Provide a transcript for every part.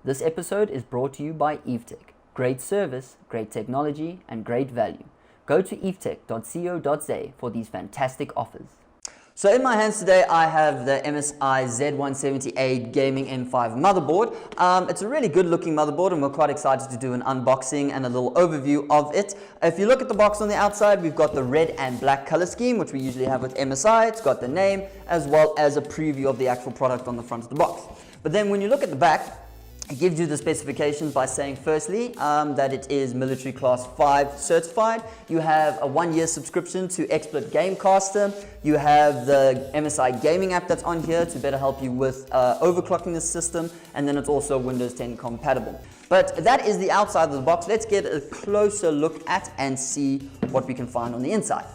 This episode is brought to you by Evetech. Great service, great technology, and great value. Go to evetech.co.za for these fantastic offers. So in my hands today, I have the MSI Z170A Gaming M5 motherboard. It's a really good looking motherboard and we're quite excited to do an unboxing and a little overview of it. If you look at the box on the outside, we've got the red and black color scheme, which we usually have with MSI. It's got the name as well as a preview of the actual product on the front of the box. But then when you look at the back, it gives you the specifications by saying firstly that it is military class 5 certified. You have a 1-year subscription to XSplit Gamecaster. You have the MSI gaming app that's on here to better help you with overclocking the system, and then it's also Windows 10 compatible. But that is the outside of the box. Let's get a closer look at and see what we can find on the inside.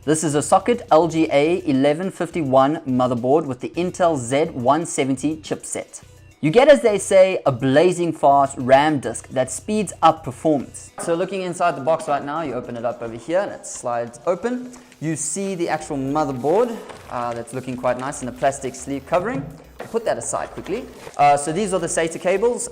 This is a socket LGA 1151 motherboard with the Intel Z170 chipset. You get, as they say, a blazing fast RAM disk that speeds up performance. So looking inside the box right now, you open it up over here and it slides open. You see the actual motherboard that's looking quite nice in a plastic sleeve covering. I'll put that aside quickly. So these are the SATA cables.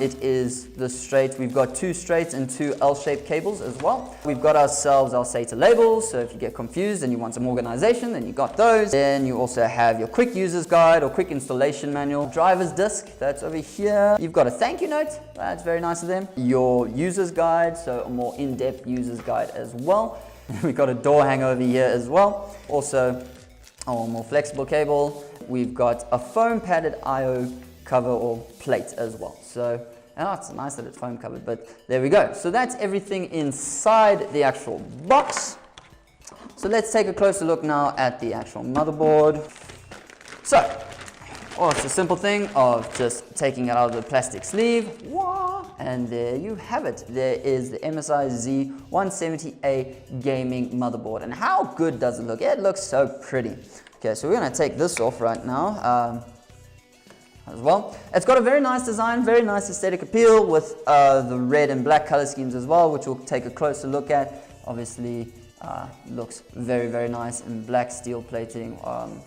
It is the straight. We've got 2 straights and 2 L-shaped cables as well. We've got ourselves our SATA labels. So if you get confused and you want some organization, then you got those. Then you also have your quick user's guide or quick installation manual. Driver's disc, that's over here. You've got a thank you note. That's very nice of them. Your user's guide, so a more in-depth user's guide as well. We've got a door hanger over here as well. Also, a more flexible cable. We've got a foam padded I/O cover or plate as well. So it's nice that it's foam covered, but there we go. So that's everything inside the actual box. So let's take a closer look now at the actual motherboard. So, it's a simple thing of just taking it out of the plastic sleeve. And there you have it. There is the MSI Z170A Gaming motherboard. And how good does it look? It looks so pretty. Okay, so we're going to take this off right now as well. It's got a very nice design, very nice aesthetic appeal with the red and black color schemes as well, which we'll take a closer look at. Obviously, looks very, very nice in black steel plating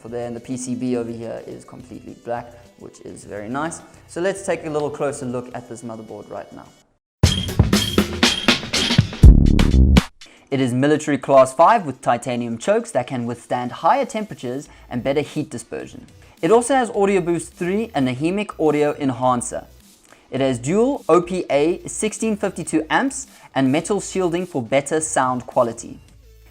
for there. And the PCB over here is completely black, which is very nice. So let's take a little closer look at this motherboard right now. It is military class 5 with titanium chokes that can withstand higher temperatures and better heat dispersion. It also has Audio Boost 3 and Nahimic audio enhancer. It has dual OPA 1652 amps and metal shielding for better sound quality.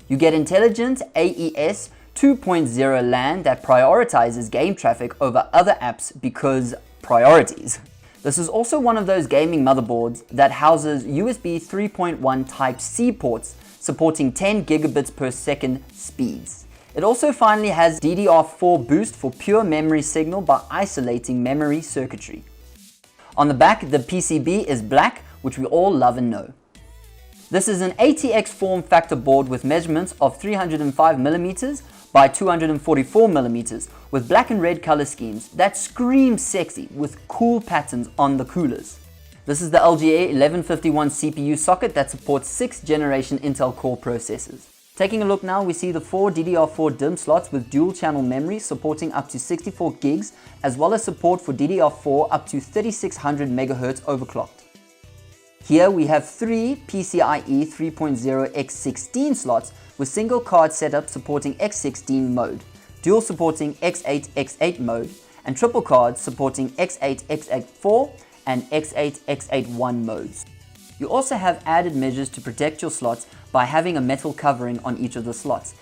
You get intelligent AES 2.0 LAN that prioritizes game traffic over other apps because priorities. This is also one of those gaming motherboards that houses USB 3.1 Type-C ports supporting 10 gigabits per second speeds. It also finally has DDR4 boost for pure memory signal by isolating memory circuitry. On the back, the PCB is black, which we all love and know. This is an ATX form factor board with measurements of 305mm by 244mm with black and red color schemes that scream sexy with cool patterns on the coolers. This is the LGA 1151 CPU socket that supports 6th generation Intel Core processors. Taking a look now, we see the 4 DDR4 DIMM slots with dual channel memory supporting up to 64 gigs, as well as support for DDR4 up to 3600 MHz overclocked. Here we have 3 PCIe 3.0 x16 slots with single card setup supporting x16 mode, dual supporting x8 x8 mode, and triple cards supporting x8 x84 and x8 x81 modes. You also have added measures to protect your slots by having a metal covering on each of the slots.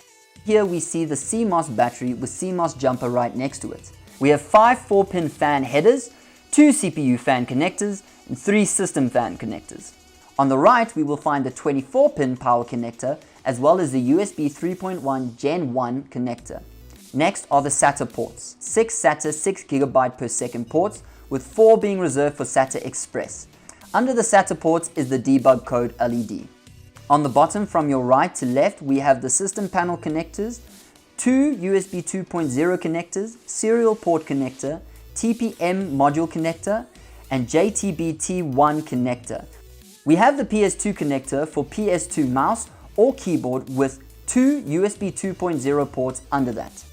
Here we see the CMOS battery with CMOS jumper right next to it. We have 5 4-pin fan headers, 2 CPU fan connectors, and 3 system fan connectors. On the right, we will find the 24-pin power connector as well as the USB 3.1 Gen 1 connector. Next are the SATA ports, 6 SATA 6 GB per second ports, with 4 being reserved for SATA Express. Under the SATA ports is the debug code LED. On the bottom from your right to left, we have the system panel connectors, 2 USB 2.0 connectors, serial port connector, TPM module connector, and JTB-T1 connector. We have the PS2 connector for PS2 mouse or keyboard with 2 USB 2.0 ports under that.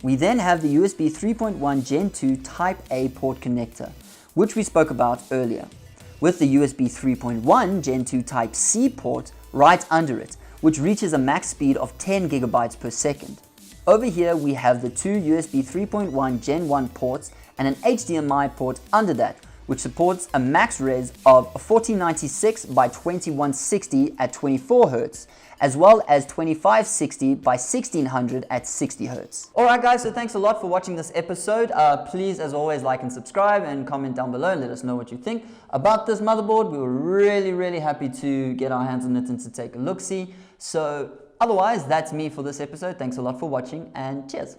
We then have the USB 3.1 Gen 2 Type A port connector, which we spoke about earlier, with the USB 3.1 Gen 2 Type C port right under it, which reaches a max speed of 10 gigabytes per second. Over here we have the two USB 3.1 Gen 1 ports and an HDMI port under that, which supports a max res of 1496 by 2160 at 24 Hz, as well as 2560 by 1600 at 60 Hz. Alright guys, so thanks a lot for watching this episode. Please, as always, like and subscribe and comment down below and let us know what you think about this motherboard. We were really happy to get our hands on it and to take a look-see. So otherwise, that's me for this episode. Thanks a lot for watching and cheers.